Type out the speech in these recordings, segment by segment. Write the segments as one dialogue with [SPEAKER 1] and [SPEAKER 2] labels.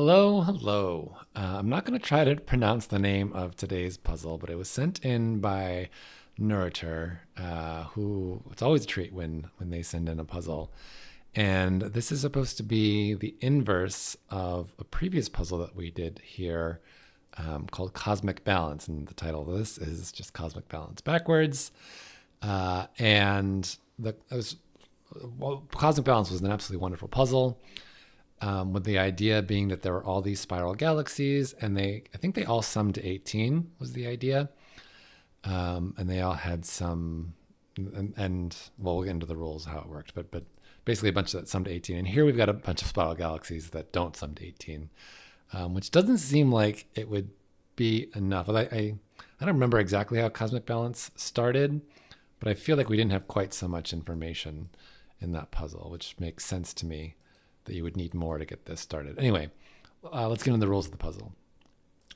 [SPEAKER 1] Hello, hello. I'm not going to try to pronounce the name of today's puzzle, but it was sent in by Nuratur, who it's always a treat when they send in a puzzle. And this is supposed to be the inverse of a previous puzzle that we did here called Cosmic Balance. And the title of this is just Cosmic Balance backwards. Cosmic Balance was an absolutely wonderful puzzle. With the idea being that there were all these spiral galaxies, and I think they all summed to 18 was the idea, and they all had some, and well, we'll get into the rules how it worked, but basically a bunch that summed to 18. And here we've got a bunch of spiral galaxies that don't sum to 18, which doesn't seem like it would be enough. I don't remember exactly how Cosmic Balance started, but I feel like we didn't have quite so much information in that puzzle, which makes sense to me that you would need more to get this started. Anyway, let's get into the rules of the puzzle.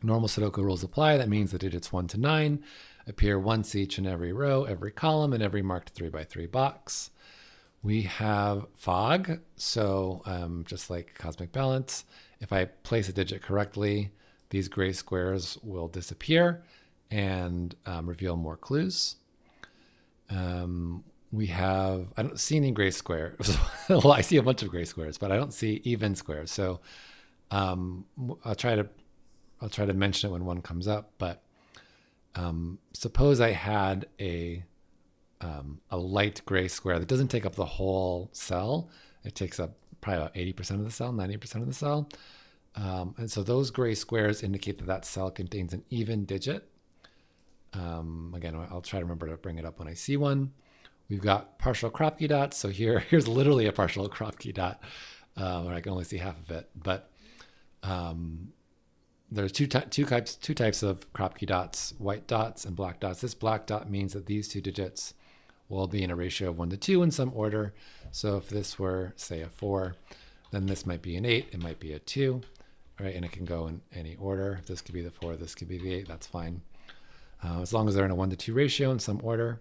[SPEAKER 1] Normal Sudoku rules apply. That means the digits 1 to 9 appear once each in every row, every column, and every marked 3x3 box. We have fog, so just like Cosmic Balance, if I place a digit correctly, these gray squares will disappear and reveal more clues. I don't see any gray squares. Well, I see a bunch of gray squares, but I don't see even squares. So I'll try to mention it when one comes up. But suppose I had a light gray square that doesn't take up the whole cell. It takes up probably about 80% of the cell, 90% of the cell. And so those gray squares indicate that that cell contains an even digit. Again, I'll try to remember to bring it up when I see one. We've got partial Kropki dots. So here's literally a partial Kropki dot, where I can only see half of it. But there's two types of Kropki dots: white dots and black dots. This black dot means that these two digits will be in a ratio of 1 to 2 in some order. So if this were, say, a 4, then this might be an 8. It might be a 2, right? And it can go in any order. If this could be the 4, this could be the 8. That's fine, as long as they're in a 1 to 2 ratio in some order.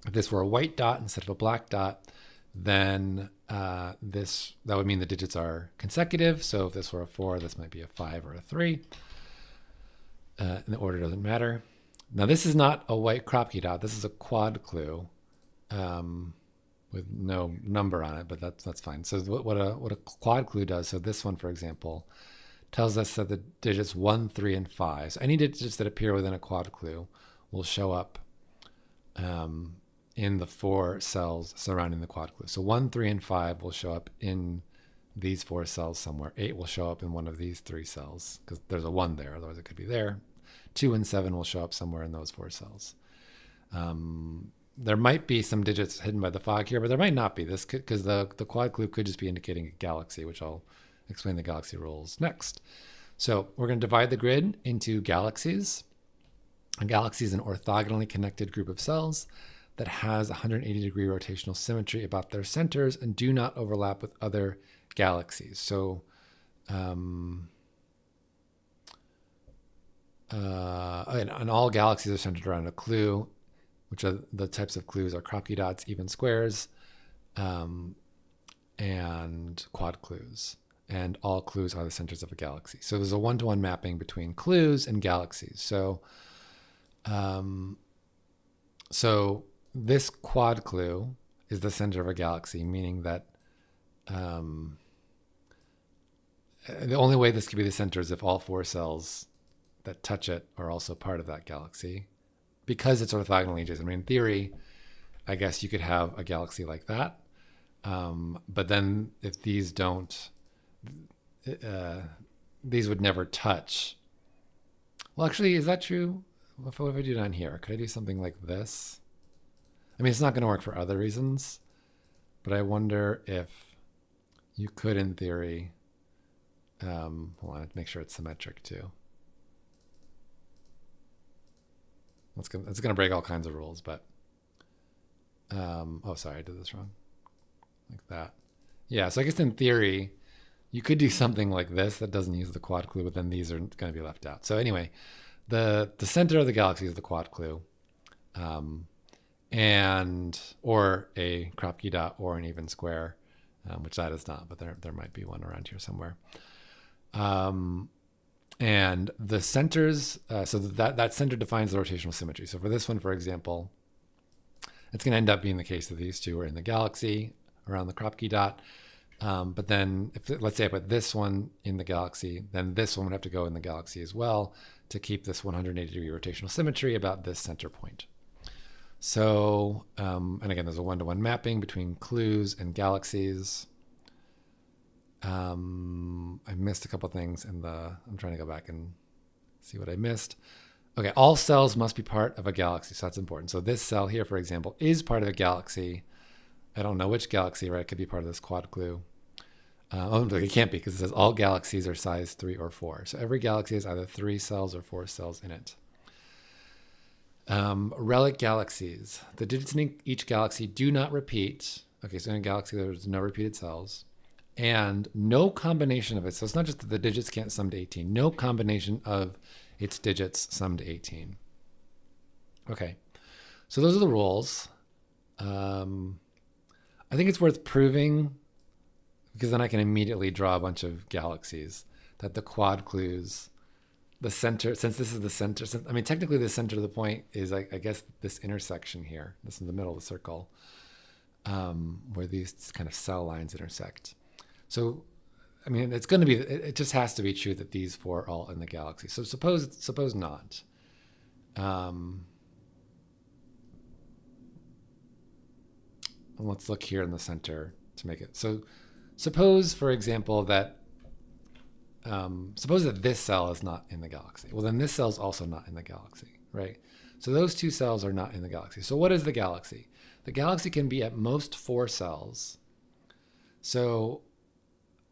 [SPEAKER 1] If this were a white dot instead of a black dot, then that would mean the digits are consecutive. So if this were a 4, this might be a 5 or a 3. And the order doesn't matter. Now this is not a white Kropki dot. This is a quad clue with no number on it, but that's fine. So what a quad clue does, so this one, for example, tells us that the digits 1, 3, and 5, so any digits that appear within a quad clue will show up in the 4 cells surrounding the quad clue. So 1, 3, and 5 will show up in these 4 cells somewhere. 8 will show up in one of these 3 cells because there's a 1 there, otherwise it could be there. 2 and 7 will show up somewhere in those 4 cells. There might be some digits hidden by the fog here, but there might not be. This because the quad clue could just be indicating a galaxy, which I'll explain the galaxy rules next. So we're going to divide the grid into galaxies. A galaxy is an orthogonally connected group of cells that has 180-degree rotational symmetry about their centers and do not overlap with other galaxies. So and all galaxies are centered around a clue, which are the types of clues are Kropki dots, even squares, and quad clues. And all clues are the centers of a galaxy. So there's a one-to-one mapping between clues and galaxies. So this quad clue is the center of a galaxy, meaning that the only way this could be the center is if all 4 cells that touch it are also part of that galaxy, because it's orthogonally adjacent. I mean, in theory, I guess you could have a galaxy like that, but then if these don't, these would never touch. Well, actually, is that true? What if I do down here? Could I do something like this? I mean, it's not going to work for other reasons, but I wonder if you could, in theory, hold on, make sure it's symmetric too. It's going to break all kinds of rules, but, oh, sorry, I did this wrong. Like that. Yeah, so I guess in theory, you could do something like this that doesn't use the quad clue, but then these are going to be left out. So anyway, the center of the galaxy is the quad clue. Or a Kropki dot or an even square, which that is not, but there might be one around here somewhere. And the centers, so that center defines the rotational symmetry. So for this one, for example, it's going to end up being the case that these two are in the galaxy around the Kropki dot. But then, let's say I put this one in the galaxy, then this one would have to go in the galaxy as well to keep this 180-degree rotational symmetry about this center point. So, and again, there's a one-to-one mapping between clues and galaxies. I missed a couple things in I'm trying to go back and see what I missed. Okay, all cells must be part of a galaxy, so that's important. So this cell here, for example, is part of a galaxy. I don't know which galaxy, right? It could be part of this quad clue. It can't be because it says all galaxies are size 3 or 4. So every galaxy has either 3 cells or 4 cells in it. Rellik galaxies. The digits in each galaxy do not repeat. Okay, so in a galaxy, there's no repeated cells. And no combination of it. So it's not just that the digits can't sum to 18. No combination of its digits sum to 18. Okay, so those are the rules. I think it's worth proving, because then I can immediately draw a bunch of galaxies, that the quad clues, the center, since this is the center, I mean, technically the center of the point is, I guess, this intersection here. This is in the middle of the circle, where these kind of cell lines intersect. So, I mean, it's going to be, it just has to be true that these 4 are all in the galaxy. So suppose not. Let's look here in the center to make it. So suppose, for example, that suppose that this cell is not in the galaxy. Well, then this cell is also not in the galaxy, right? So those 2 cells are not in the galaxy. So what is the galaxy? The galaxy can be at most 4 cells. So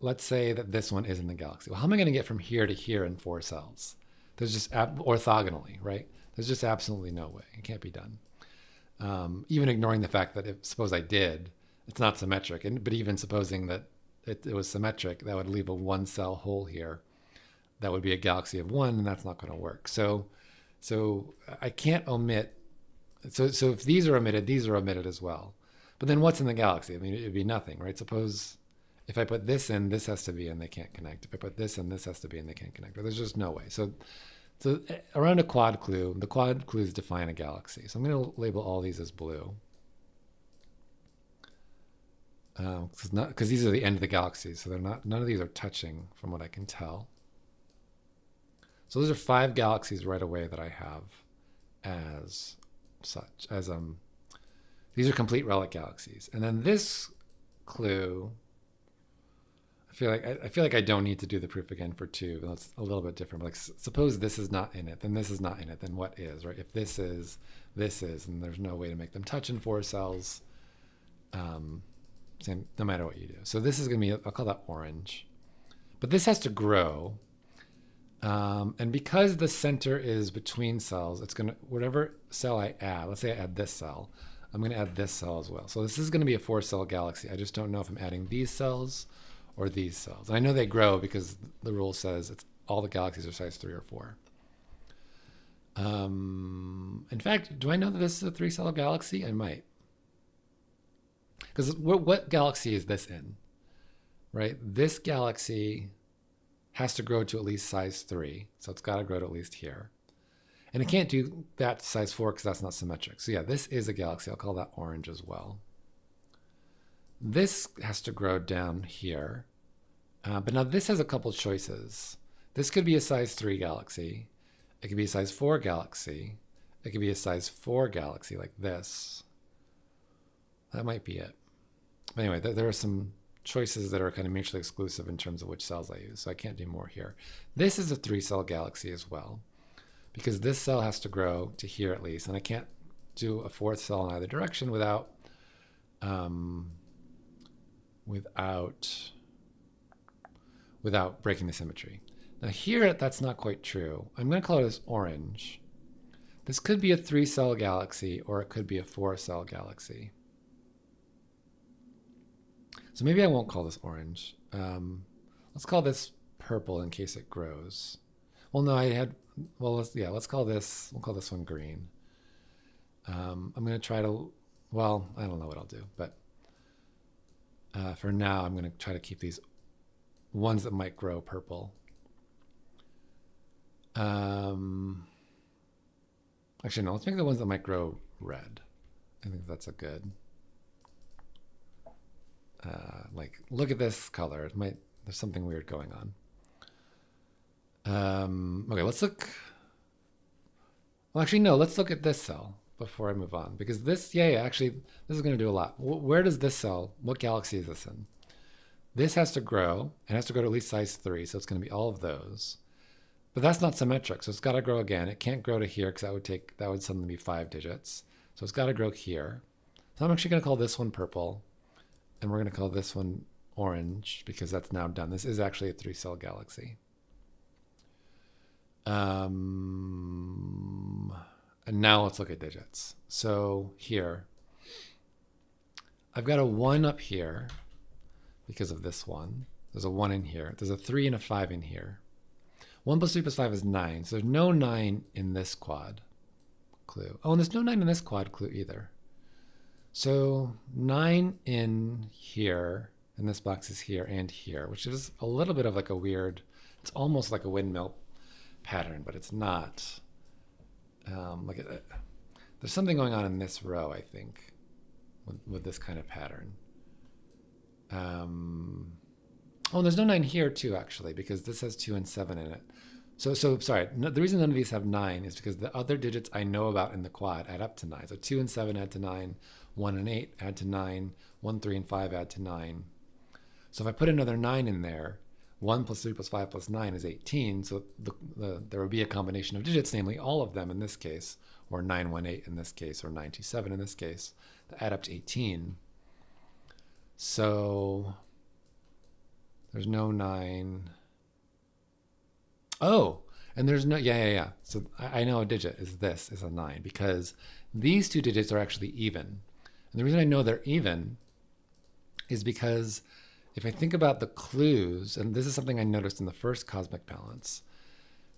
[SPEAKER 1] let's say that this one is in the galaxy. Well, how am I going to get from here to here in 4 cells? There's just orthogonally, right? There's just absolutely no way. It can't be done. Even ignoring the fact that suppose I did, it's not symmetric. But even supposing that it was symmetric, that would leave a 1-cell hole here. That would be a galaxy of 1, and that's not going to work. So I can't omit. So if these are omitted as well. But then what's in the galaxy? I mean, it'd be nothing, right? Suppose if I put this in, this has to be in, they can't connect. If I put this in, this has to be in, they can't connect. But there's just no way. So around a quad clue, the quad clues define a galaxy. So I'm going to label all these as blue. Because these are the end of the galaxies, so none of these are touching from what I can tell. So those are 5 galaxies right away that I have as such. These are complete Rellik galaxies. And then this clue, I feel like I don't need to do the proof again for 2. That's a little bit different. Like suppose this is not in it, then this is not in it, then what is, right? If this is, and there's no way to make them touch in 4 cells, same, no matter what you do. So this is going to be, I'll call that orange. But this has to grow. And because the center is between cells, it's going to, whatever cell I add, let's say I add this cell, I'm going to add this cell as well. So this is going to be a 4-cell galaxy. I just don't know if I'm adding these cells or these cells. And I know they grow because the rule says all the galaxies are size 3 or 4. In fact, do I know that this is a 3-cell galaxy? I might. Because what galaxy is this in, right? This galaxy has to grow to at least size 3. So it's got to grow to at least here. And it can't do that to size 4 because that's not symmetric. So yeah, this is a galaxy. I'll call that orange as well. This has to grow down here. But now this has a couple choices. This could be a size 3 galaxy. It could be a size 4 galaxy. It could be a size 4 galaxy like this. That might be it. But anyway, there are some choices that are kind of mutually exclusive in terms of which cells I use. So I can't do more here. This is a 3-cell galaxy as well, because this cell has to grow to here at least. And I can't do a 4th cell in either direction without breaking the symmetry. Now here, that's not quite true. I'm going to call this orange. This could be a 3-cell galaxy, or it could be a 4-cell galaxy. So maybe I won't call this orange. Let's call this purple in case it grows. Well, no, let's call this, we'll call this one green. I'm going to try to, well, I don't know what I'll do, but for now, I'm going to try to keep these ones that might grow purple. Actually, no, let's make the ones that might grow red. I think that's a good, like, look at this color. There's something weird going on. Okay, let's look. Well, actually, no, let's look at this cell before I move on. Because this, actually, this is going to do a lot. Where does this cell, what galaxy is this in? This has to grow. It has to grow to at least size 3, so it's going to be all of those. But that's not symmetric, so it's got to grow again. It can't grow to here because that would suddenly be 5 digits. So it's got to grow here. So I'm actually going to call this one purple, and we're going to call this one orange because that's now done. This is actually a 3-cell galaxy. And now let's look at digits. So here, I've got a 1 up here because of this one. There's a 1 in here. There's a 3 and a 5 in here. 1 plus 3 plus 5 is 9. So there's no 9 in this quad clue. Oh, and there's no 9 in this quad clue either. So 9 in here, and this box is here and here, which is a little bit of like a weird, it's almost like a windmill pattern, but it's not. There's something going on in this row, I think, with this kind of pattern. Oh, and there's no 9 here too, actually, because this has 2 and 7 in it. So sorry, no, the reason none of these have 9 is because the other digits I know about in the quad add up to 9. So 2 and 7 add to 9, 1 and 8 add to 9, 1, 3, and 5 add to 9. So if I put another 9 in there, 1 plus 3 plus 5 plus 9 is 18. So there would be a combination of digits, namely all of them in this case, or 918 in this case, or 927 in this case, that add up to 18. So there's no 9. Oh, and there's no, yeah. So I know a digit is this, is a 9, because these two digits are actually even. And the reason I know they're even is because if I think about the clues, and this is something I noticed in the first cosmic balance,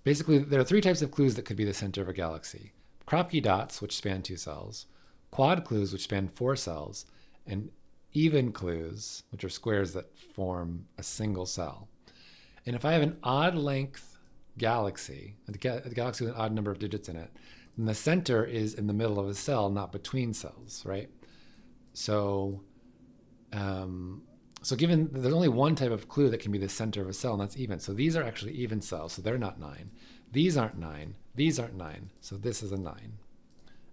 [SPEAKER 1] basically there are 3 types of clues that could be the center of a galaxy. Kropki dots, which span 2 cells, quad clues, which span 4 cells, and even clues, which are squares that form a single cell. And if I have an odd length galaxy, a galaxy with an odd number of digits in it, then the center is in the middle of a cell, not between cells, right? So, given there's only one type of clue that can be the center of a cell, and that's even. So these are actually even cells, so they're not 9. These aren't 9. These aren't 9. So this is a 9.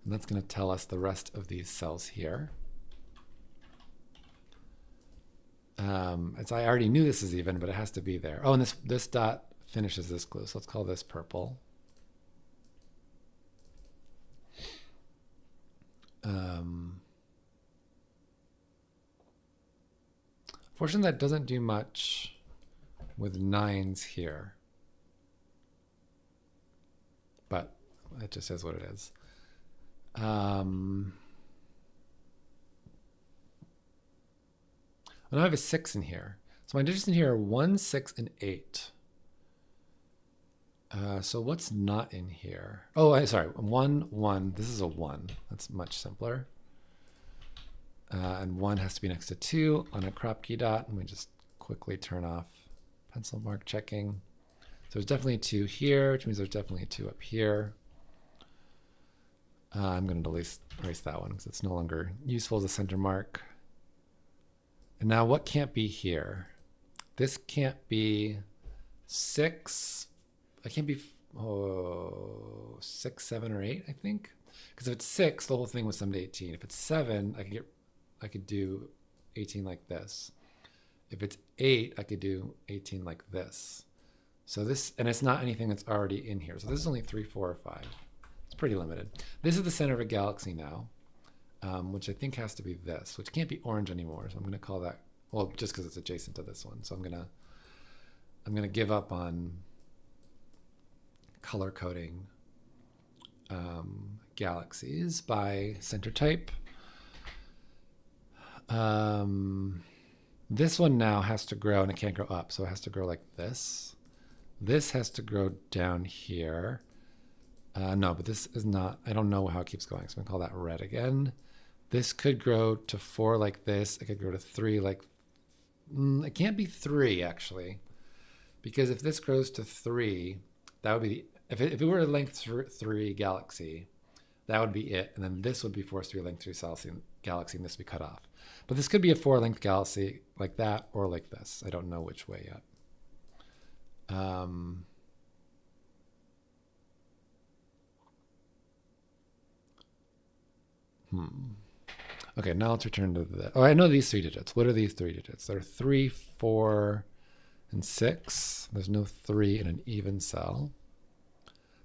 [SPEAKER 1] And that's going to tell us the rest of these cells here. I already knew this is even, but it has to be there. Oh, and this dot finishes this clue. So let's call this purple. Fortunately, that doesn't do much with 9s here. But it just is what it is. And I have a 6 in here. So my digits in here are 1, 6, and 8. So what's not in here? Oh, sorry, 1, 1. This is a 1. That's much simpler. And 1 has to be next to 2 on a Kropki dot. Let me just quickly turn off pencil mark checking. So there's definitely a 2 here, which means there's definitely a 2 up here. I'm going to erase that one because it's no longer useful as a center mark. And now what can't be here? This can't be 6. It can't be 6, 7, or 8, I think. Because if it's 6, the whole thing was summed to 18. If it's 7, I could do 18 like this. If it's 8, I could do 18 like this. So this, and it's not anything that's already in here. So this is only 3, 4, or 5. It's pretty limited. This is the center of a galaxy now, which I think has to be this, which can't be orange anymore. So I'm going to call that, well, just because it's adjacent to this one. So I'm going to give up on color coding galaxies by center type. This one now has to grow, and it can't grow up, so it has to grow like this. This has to grow down here. No, but this is not, I don't know how it keeps going, so I'm going to call that red again. This could grow to 4 like this. It could grow to 3 like, it can't be 3 actually, because if this grows to 3, that would be if it were a length 3 galaxy, that would be it. And then this would be force 3 length 3 galaxy, and this would be cut off. But this could be a 4 length galaxy like that or like this. I don't know which way yet. Okay, now let's return to the. Oh, I know these 3 digits. What are these 3 digits? They're 3, 4, and 6. There's no 3 in an even cell.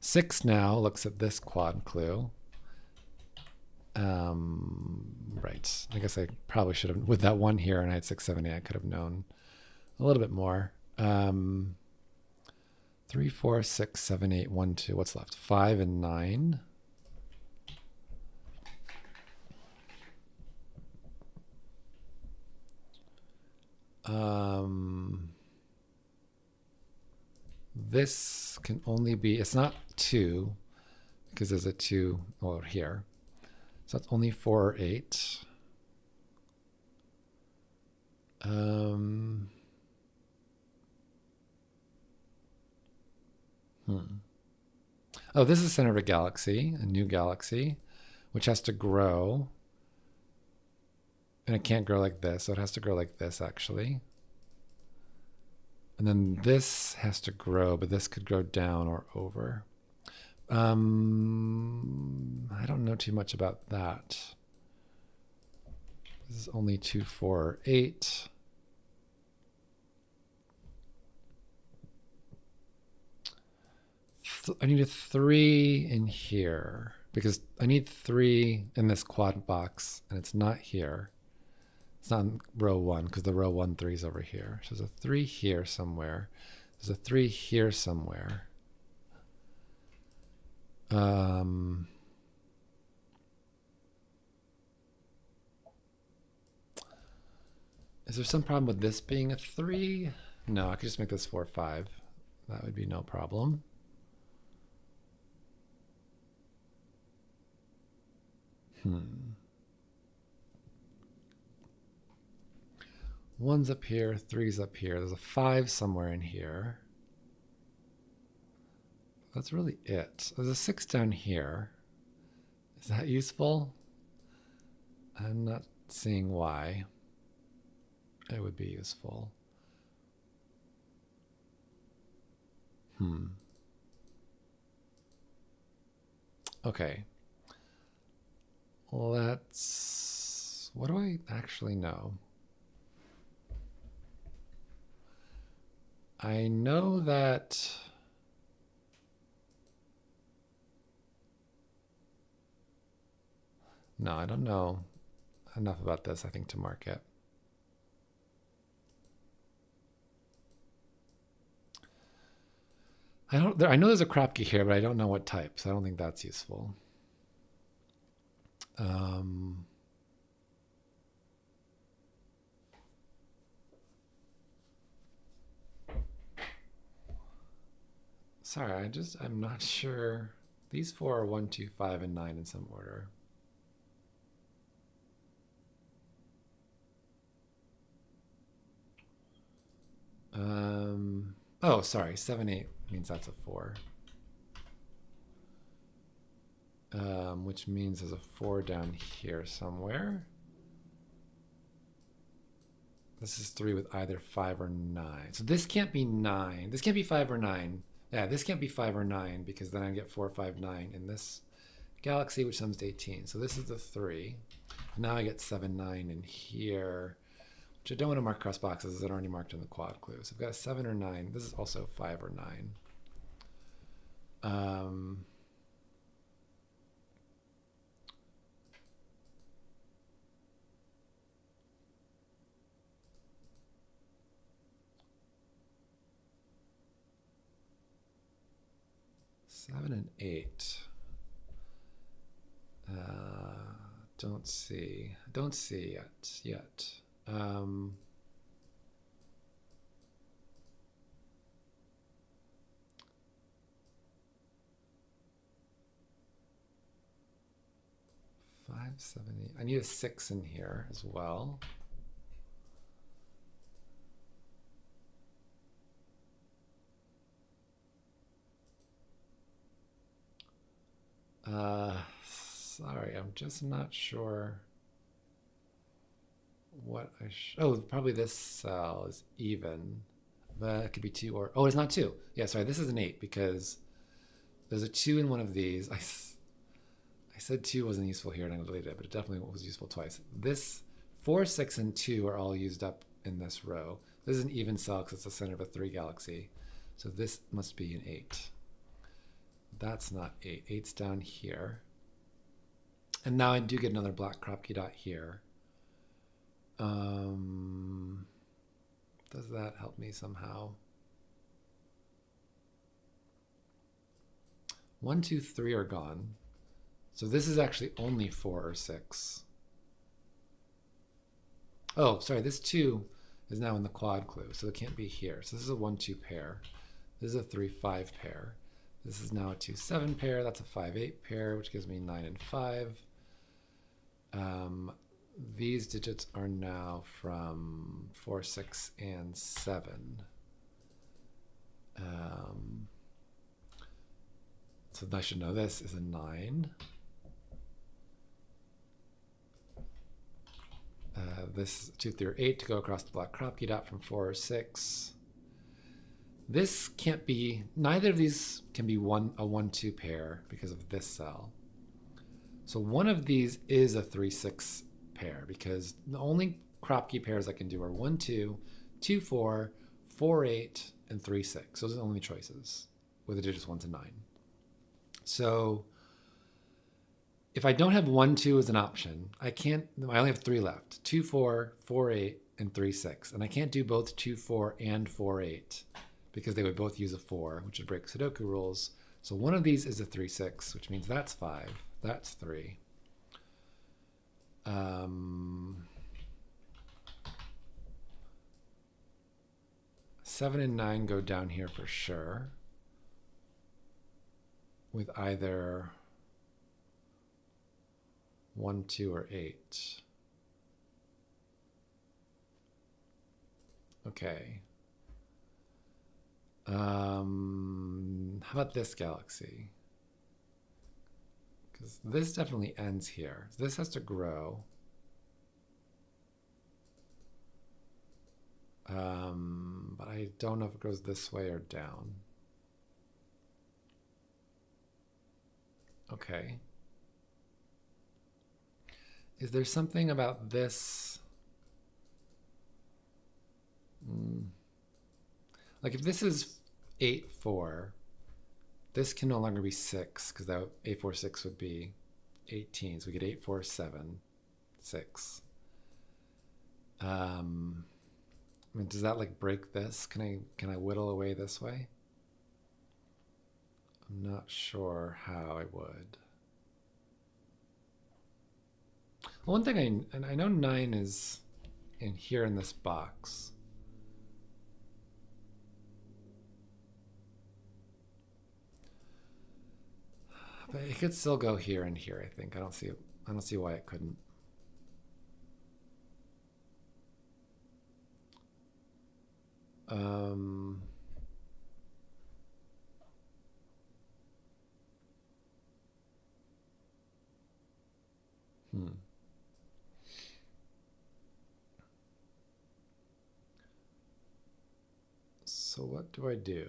[SPEAKER 1] 6 now looks at this quad clue. Right. I guess I probably should have, with that 1 here, and I had 6, 7, 8, I could have known a little bit more. 3, 4, 6, 7, 8, 1, 2. What's left? 5 and 9. This can only be, it's not 2, because there's a 2 over here. So that's only 4 or 8. Oh, this is the center of a galaxy, a new galaxy, which has to grow. And it can't grow like this, so it has to grow like this, actually. And then this has to grow, but this could grow down or over. I don't know too much about that. This is only 2, 4, or 8. I need a 3 in here because I need 3 in this quad box, and it's not here. It's not in row 1 because the row 1, 3 is over here. So there's a 3 here somewhere. There's a 3 here somewhere. Is there some problem with this being a 3? No, I could just make this 4, 5. That would be no problem. One's up here, 3's up here. There's a 5 somewhere in here. That's really it. There's a 6 down here. Is that useful? I'm not seeing why it would be useful. Okay. Let's... What do I actually know? I know that... No, I don't know enough about this, I think, to mark it. I know there's a Kropki here, but I don't know what type, so I don't think that's useful. Sorry, I'm not sure. These 4 are 1, 2, 5, and 9 in some order. Oh, sorry, 7, 8 means that's a 4. Which means there's a 4 down here somewhere. This is 3 with either 5 or 9. So this can't be 9. This can't be 5 or 9. Yeah, this can't be 5 or 9 because then I get 4, 5, 9 in this galaxy, which sums to 18. So this is the 3. Now I get 7, 9 in here, which I don't want to mark cross boxes as I already marked in the quad clue. So I've got a 7 or 9. This is also 5 or 9. 7 and 8. Don't see yet. 5, 7, 8. I need a 6 in here as well. Sorry, I'm just not sure what I oh, probably this cell is even. But it could be 2 or... Oh, it's not 2. Yeah, sorry, this is an 8 because there's a 2 in one of these. I said 2 wasn't useful here and I deleted it, but it definitely was useful twice. This 4, 6, and 2 are all used up in this row. This is an even cell because it's the center of a 3 galaxy. So this must be an 8. That's not 8. 8's down here. And now I do get another black Kropki dot here. Does that help me somehow? 1, 2, 3 are gone. So this is actually only 4 or 6. Oh, sorry, this 2 is now in the quad clue, so it can't be here. So this is a 1, 2 pair. This is a 3, 5 pair. This is now a 2, 7 pair. That's a 5, 8 pair, which gives me 9 and 5. These digits are now from 4, 6, and 7. So I should know this is a 9. This 2, 3, or 8 to go across the black Kropki dot from 4 or 6. This can't be, neither of these can be a 1, 2 pair because of this cell. So one of these is a 3, 6 pair because the only Kropki pairs I can do are 1, 2, 2, 4, 4, 8, and 3, 6. Those are the only choices with the digits 1 to 9. So if I don't have 1, 2 as an option, I only have 3 left. 2, 4, 4, 8, and 3, 6. And I can't do both 2, 4 and 4, 8 because they would both use a 4, which would break Sudoku rules. So one of these is a 3, 6, which means that's 5. That's 3. 7 and 9 go down here for sure with either 1, 2, or 8. Okay. How about this galaxy? Because this definitely ends here. So this has to grow. But I don't know if it goes this way or down. Okay. Is there something about this? Like if this is 8, 4, this can no longer be 6 because that 8, 4, 6 would be 18. So we get 8, 4, 7, 6. I mean, does that like break this? Can I whittle away this way? I'm not sure how I would. Well, one thing I know 9 is in here in this box. But it could still go here and here, I think. I don't see why it couldn't. So what do I do?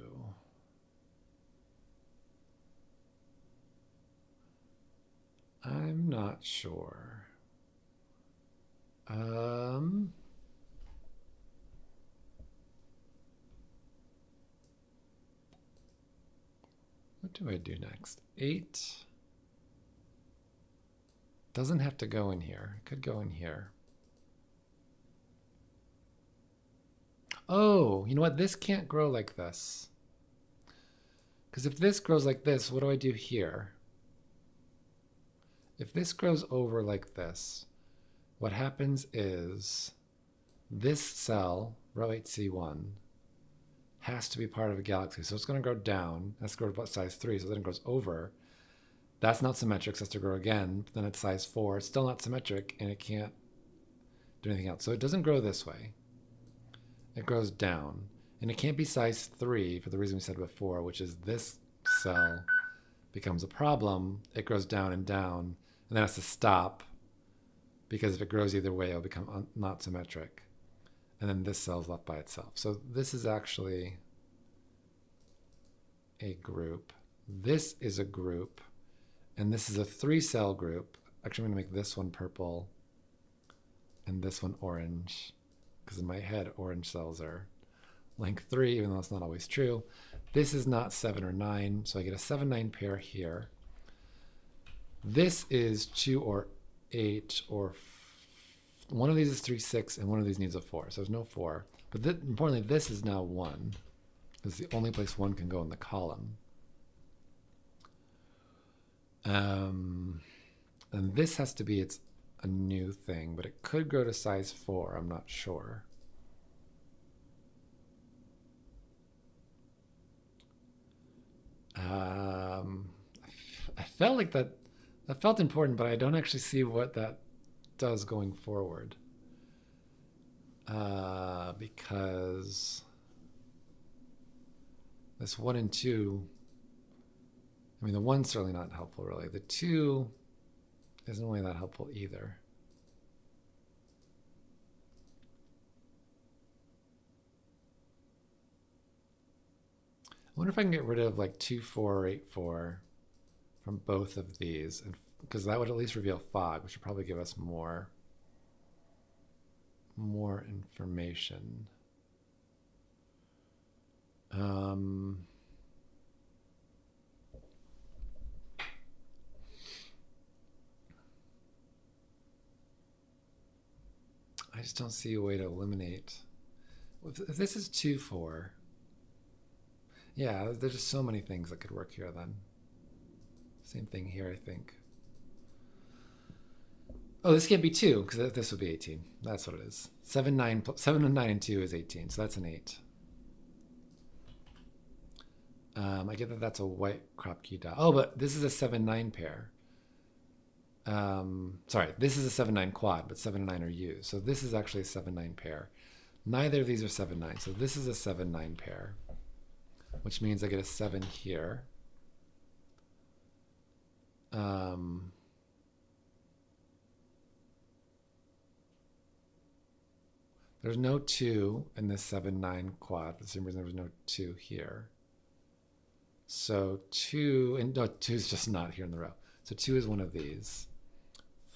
[SPEAKER 1] I'm not sure. What do I do next? 8 doesn't have to go in here. It could go in here. Oh, you know what? This can't grow like this. Because if this grows like this, what do I do here? If this grows over like this, what happens is this cell, row 8C1, has to be part of a galaxy. So it's going to grow down. That's going to grow to size 3, so then it grows over. That's not symmetric, so it has to grow again. Then it's size 4. It's still not symmetric, and it can't do anything else. So it doesn't grow this way. It grows down. And it can't be size 3 for the reason we said before, which is this cell becomes a problem, it grows down and down, and then has to stop, because if it grows either way, it'll become not symmetric. And then this cell's left by itself. So this is actually a group. This is a group, and this is a 3-cell group. Actually, I'm going to make this one purple and this one orange, because in my head, orange cells are length 3, even though it's not always true. This is not 7 or 9, so I get a 7-9 pair here. This is 2 or 8, or one of these is 3, 6, and one of these needs a 4, so there's no 4. But importantly, this is now 1. This is the only place 1 can go in the column. And this has to be a new thing, but it could grow to size 4. I'm not sure. I felt like that felt important, but I don't actually see what that does going forward. Because this 1 and 2, I mean, the 1's certainly not helpful, really. The 2 isn't really that helpful either. I wonder if I can get rid of like 2, 4, or 8, 4 from both of these, and because that would at least reveal fog, which would probably give us more information. I just don't see a way to eliminate. If this is 2, 4, yeah, there's just so many things that could work here then. Same thing here, I think. Oh, this can't be 2, because this would be 18. That's what it is. 7, 9, and 2 is 18, so that's an 8. I get that that's a white Kropki Dot. Oh, but this is a 7, 9 pair. Sorry, this is a 7, 9 quad, but 7 and 9 are used. So this is actually a 7, 9 pair. Neither of these are 7, 9. So this is a 7, 9 pair, which means I get a 7 here. There's no 2 in this 7, 9 quad. For the same reason there was no 2 here. So 2, and no, 2 is just not here in the row. So 2 is one of these.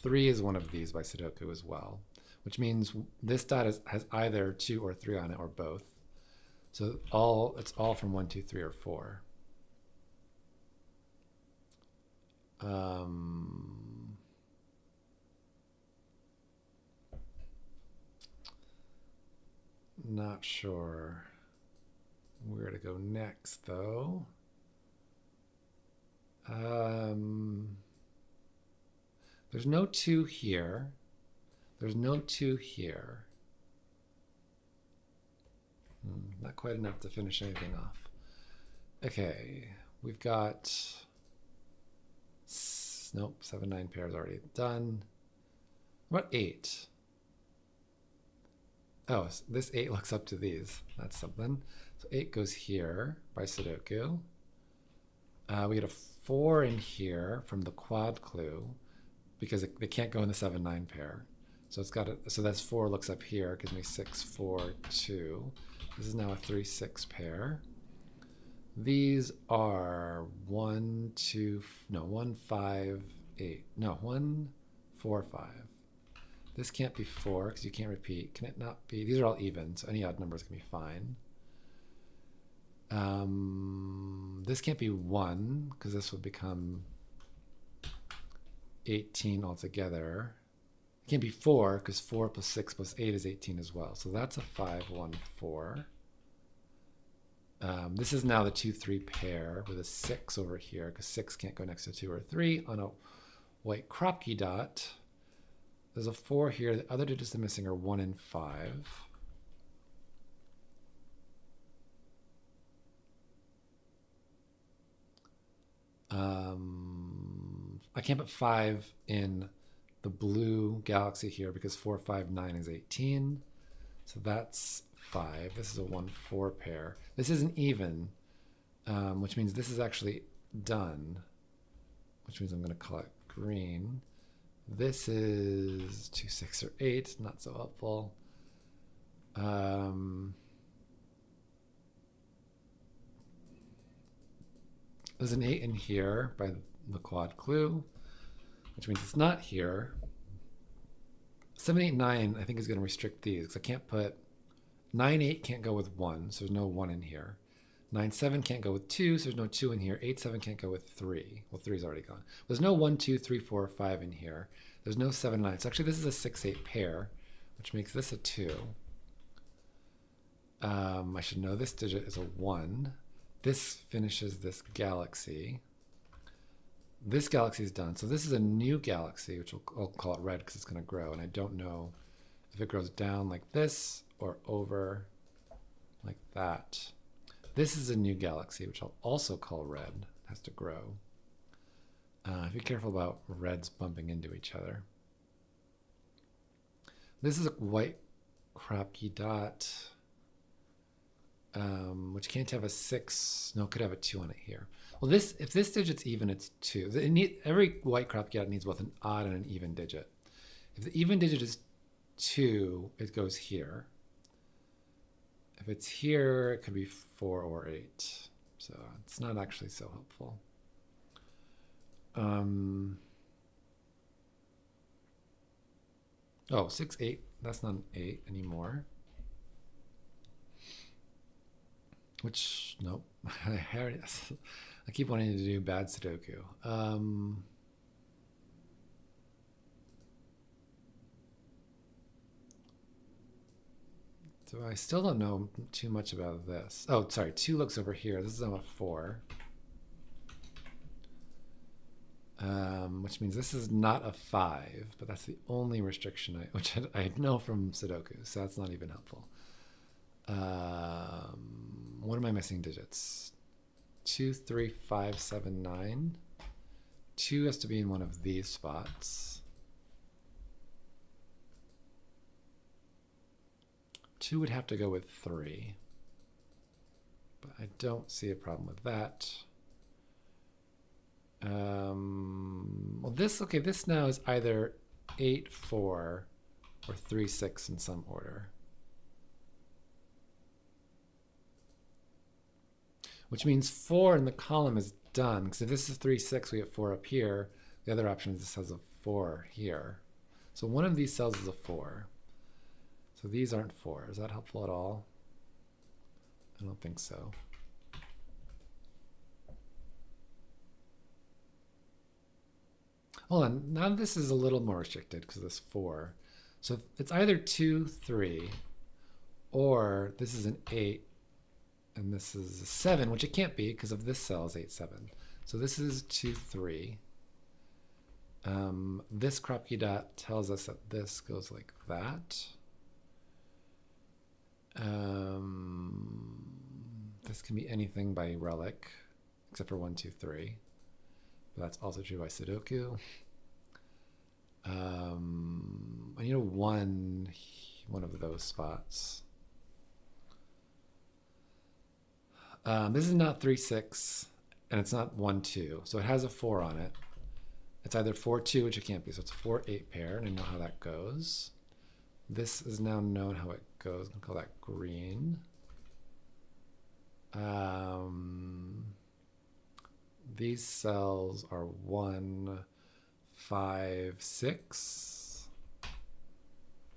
[SPEAKER 1] 3 is one of these by Sudoku as well, which means this dot has either 2 or 3 on it, or both. So it's all from 1, 2, 3, or 4. Not sure where to go next, though. There's no 2 here. There's no 2 here. Not quite enough to finish anything off. Okay, we've got, nope, 7, 9 pairs already done. What about 8? Oh, this 8 looks up to these. That's something. So 8 goes here by Sudoku. We get a 4 in here from the quad clue, because they can't go in the 7, 9 pair. So it's got so that's 4 looks up here, gives me 6, 4, 2. This is now a 3, 6 pair. These are 1, 5, 8. No, 1, 4, 5. This can't be 4 because you can't repeat. Can it not be? These are all even, so any odd numbers can be fine. This can't be 1 because this would become 18 altogether. It can't be 4 because 4 plus 6 plus 8 is 18 as well. So that's a 5, 1, 4. This is now the 2, 3 pair with a 6 over here because 6 can't go next to 2 or 3 on a white Kropki dot. There's a 4 here. The other digits I'm missing are 1 and 5. I can't put 5 in the blue galaxy here because 4, 5, 9 is 18. So that's 5. This is a 1, 4 pair. This isn't even, which means this is actually done. which means I'm going to call it green. This is 2, 6, or 8. Not so helpful. There's an 8 in here by the quad clue, which means it's not here. 7, 8, 9, I think is going to restrict these because I can't put 9, 8 can't go with 1, so there's no 1 in here. 9, 7 can't go with 2, so there's no 2 in here. 8, 7 can't go with 3. Well, 3 is already gone. There's no 1, 2, 3, 4, 5 in here. There's no 7, 9. So actually this is a 6, 8 pair, which makes this a 2. I should know this digit is a 1. This finishes this galaxy. This galaxy is done. So this is a new galaxy, which I'll call it red because it's going to grow. And I don't know if it grows down like this or over like that. This is a new galaxy, which I'll also call red. It has to grow. Be careful about reds bumping into each other. This is a white Kropki Dot, which can't have a 6. No, it could have a 2 on it here. Well, if this digit's even, it's 2. Every white Kropki Dot needs both an odd and an even digit. If the even digit is 2, it goes here. If it's here, it could be 4 or 8. So it's not actually so helpful. Oh, 6, 8. That's not an 8 anymore. Which, nope. I keep wanting to do bad Sudoku. So I still don't know too much about this. Oh, sorry, 2 looks over here. This is on a 4. Which means this is not a 5, but that's the only restriction which I know from Sudoku, so that's not even helpful. What am I missing digits? 2, 3, 5, 7, 9. 2 has to be in one of these spots. 2 would have to go with 3. But I don't see a problem with that. Well, this now is either 8, 4 or 3, 6 in some order. Which means 4 in the column is done. Because if this is 3, 6, we get 4 up here. The other option is this has a 4 here. So one of these cells is a 4. So these aren't 4. Is that helpful at all? I don't think so. Hold on, now this is a little more restricted because of this 4. So it's either 2, 3, or this is an 8, and this is a 7, which it can't be because of this cell is 8, 7. So this is 2, 3. This Kropki Dot tells us that this goes like that. This can be anything by Rellik, except for 1, 2, 3. But that's also true by Sudoku. I need a 1 of those spots. This is not 3, 6, and it's not 1, 2. So it has a 4 on it. It's either 4, 2, which it can't be. So it's a 4, 8 pair, and I know how that goes. This is now known how it goes. I'm going to call that green. These cells are 1, 5, 6.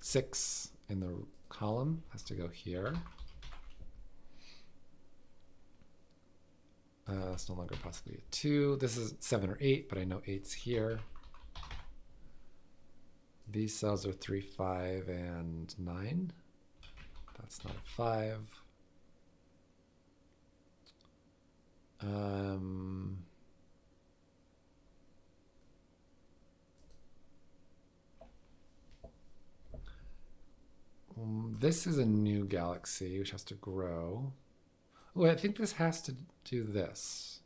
[SPEAKER 1] 6 in the column has to go here. That's no longer possibly a 2. This is 7 or 8, but I know 8's here. These cells are 3, 5, and 9. That's not a 5. This is a new galaxy, which has to grow. Oh, I think this has to do this,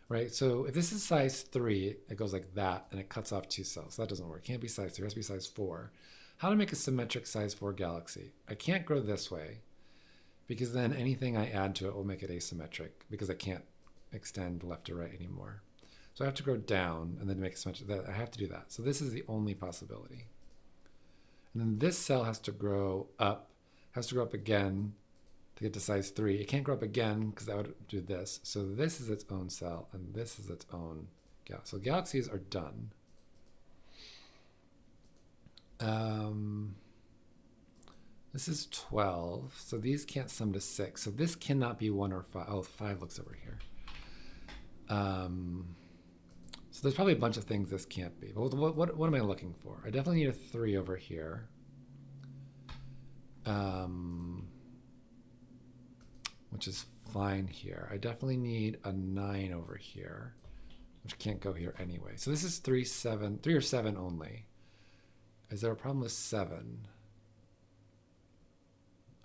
[SPEAKER 1] right? So if this is size 3, it goes like that, and it cuts off 2 cells. That doesn't work. It can't be size 3. It has to be size 4. How to make a symmetric size 4 galaxy? I can't grow this way, because then anything I add to it will make it asymmetric, because I can't extend left to right anymore. So I have to go down and then make a symmetry. I have to do that. So this is the only possibility. And then this cell has to grow up again to get to size 3. It can't grow up again because that would do this. So this is its own cell, and this is its own galaxy. So galaxies are done. This is 12, so these can't sum to 6. So this cannot be 1 or 5. Oh, 5 looks over here. So there's probably a bunch of things this can't be. But what am I looking for? I definitely need a 3 over here. Which is fine here. I definitely need a 9 over here, which can't go here anyway. So this is 3 or 7 only. Is there a problem with 7?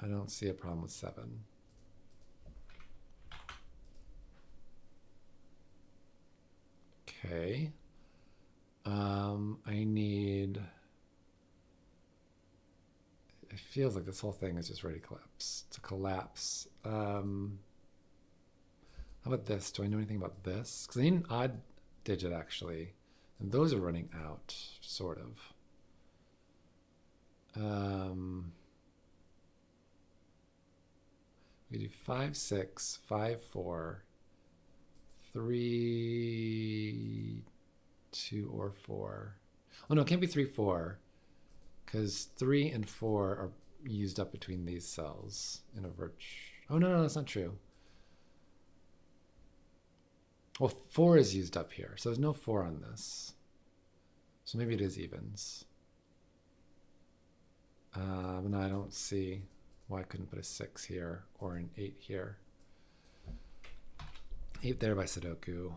[SPEAKER 1] I don't see a problem with 7. Okay. I need... It feels like this whole thing is just ready to collapse. How about this? Do I know anything about this? Because I need an odd digit, actually. And those are running out, sort of. We do 5, 6, 5, 4, 3, 2, or 4. Oh, no, it can't be 3, 4. Because 3 and 4 are used up between these cells in a Oh, no, that's not true. Well, 4 is used up here, so there's no 4 on this. So maybe it is evens. No, I don't see why I couldn't put a 6 here or an 8 here. 8 there by Sudoku.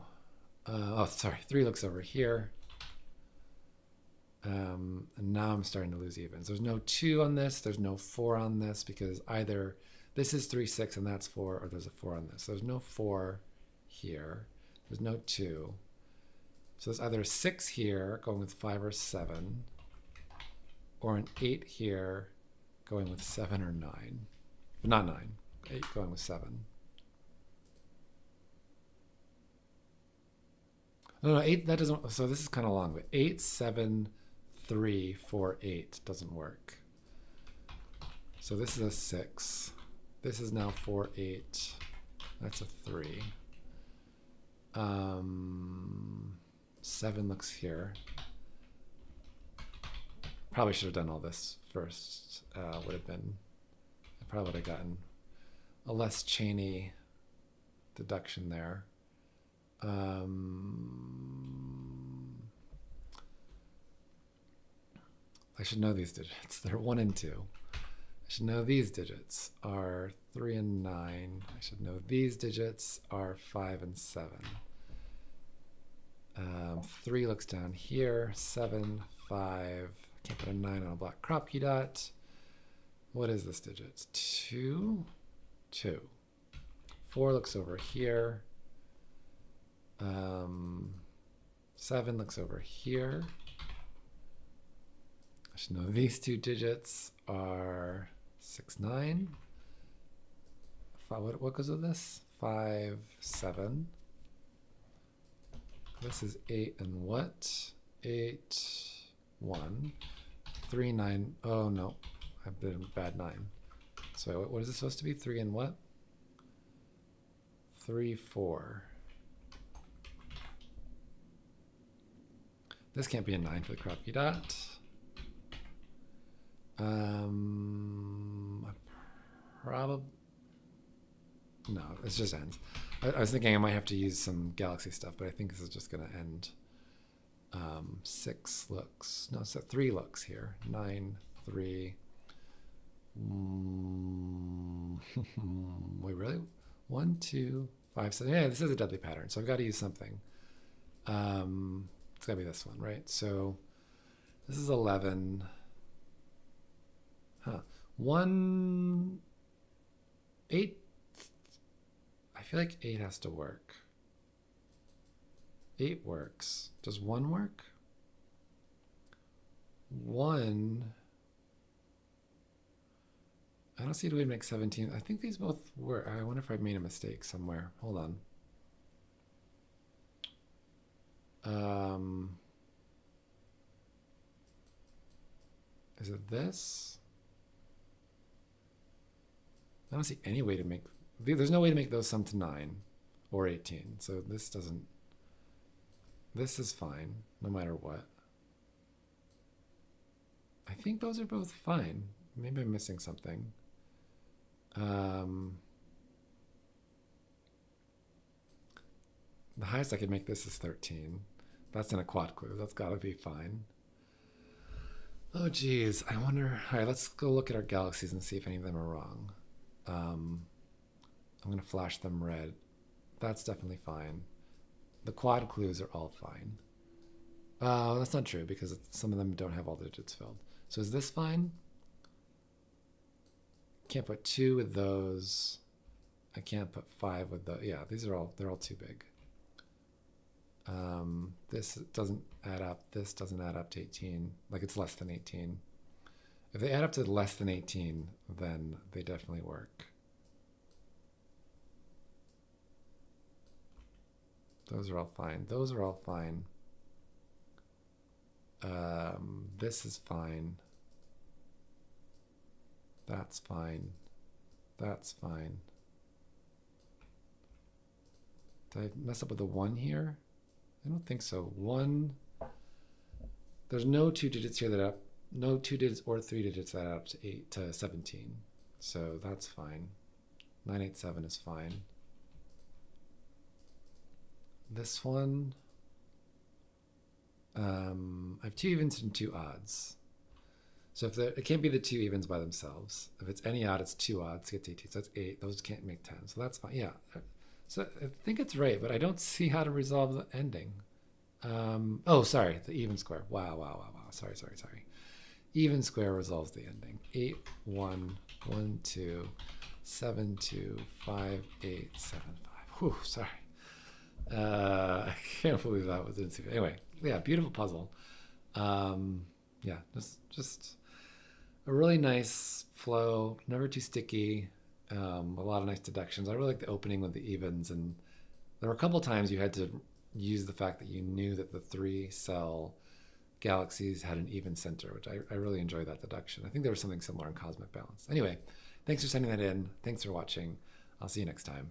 [SPEAKER 1] Oh, sorry, 3 looks over here. And now I'm starting to lose evens. There's no 2 on this. There's no 4 on this because either this is 3, 6, and that's 4, or there's a 4 on this. So there's no 4 here. There's no 2. So there's either a 6 here going with 5 or 7, or an 8 here going with 7 or 9. But not 9. 8 going with 7. No, 8, that doesn't, so this is kind of long, but 8, 7, 3, 4, 8 doesn't work. So this is a 6. This is now 4, 8. That's a 3. 7 looks here. Probably should have done all this first. Would have been, I probably would have gotten a less chainy deduction there. I should know these digits. They're 1 and 2. I should know these digits are 3 and 9. I should know these digits are 5 and 7. 3 looks down here. 7, 5. Can't put a 9 on a black Kropki dot. What is this digit? 2, 2. 4 looks over here. 7 looks over here. I should know these two digits are 6, 9. What goes with this? 5, 7. This is 8 and what? 8, 1. 3, 9. Oh, no. I've been a bad 9. So what is this supposed to be? 3 and what? 3, 4. This can't be a 9 for the Kropki dot. Probably no, it just ends. I was thinking I might have to use some galaxy stuff, but I think this is just going to end. 6 looks, no, so 3 looks here. 9, 3. Wait, really? 1, 2, 5, 7. Yeah, this is a deadly pattern, so I've got to use something. It's got to be this one, right? So this is 11. 1, 8. I feel like 8 has to work. 8 works. Does 1 work? 1. I don't see a way to make 17. I think these both work. I wonder if I made a mistake somewhere. Hold on. Is it this? I don't see any way to make, there's no way to make those sum to 9 or 18. So this doesn't, this is fine no matter what. I think those are both fine. Maybe I'm missing something. The highest I could make this is 13. That's in a quad clue. That's got to be fine. Oh, geez. I wonder. All right, let's go look at our galaxies and see if any of them are wrong. I'm going to flash them red. That's definitely fine. The quad clues are all fine. That's not true because some of them don't have all the digits filled. So is this fine? Can't put 2 with those. I can't put 5 with those. Yeah, they're all too big. This doesn't add up. This doesn't add up to 18. Like it's less than 18. If they add up to less than 18, then they definitely work. Those are all fine. Those are all fine. This is fine. That's fine. That's fine. Did I mess up with the 1 here? I don't think so. 1. There's no 2 digits here that add up. No 2 digits or 3 digits that add up to 17. So that's fine. 987 is fine. This one, I have 2 evens and 2 odds. So if it can't be the 2 evens by themselves. If it's any odd, it's 2 odds to get to 18. So that's 8. Those can't make 10. So that's fine. Yeah. So I think it's right, but I don't see how to resolve the ending. Oh, sorry, the even square. Wow. Sorry. Even square resolves the ending. 8, 1, 1, 2, 7, 2, 5, 8, 7, 5. Whew, sorry. I can't believe that was insignificant. Anyway, yeah, beautiful puzzle. Yeah, just a really nice flow, never too sticky. A lot of nice deductions. I really like the opening with the evens, and there were a couple times you had to use the fact that you knew that the 3-cell galaxies had an even center, which I really enjoyed that deduction. I think there was something similar in cosmic balance. Anyway, thanks for sending that in. Thanks for watching. I'll see you next time.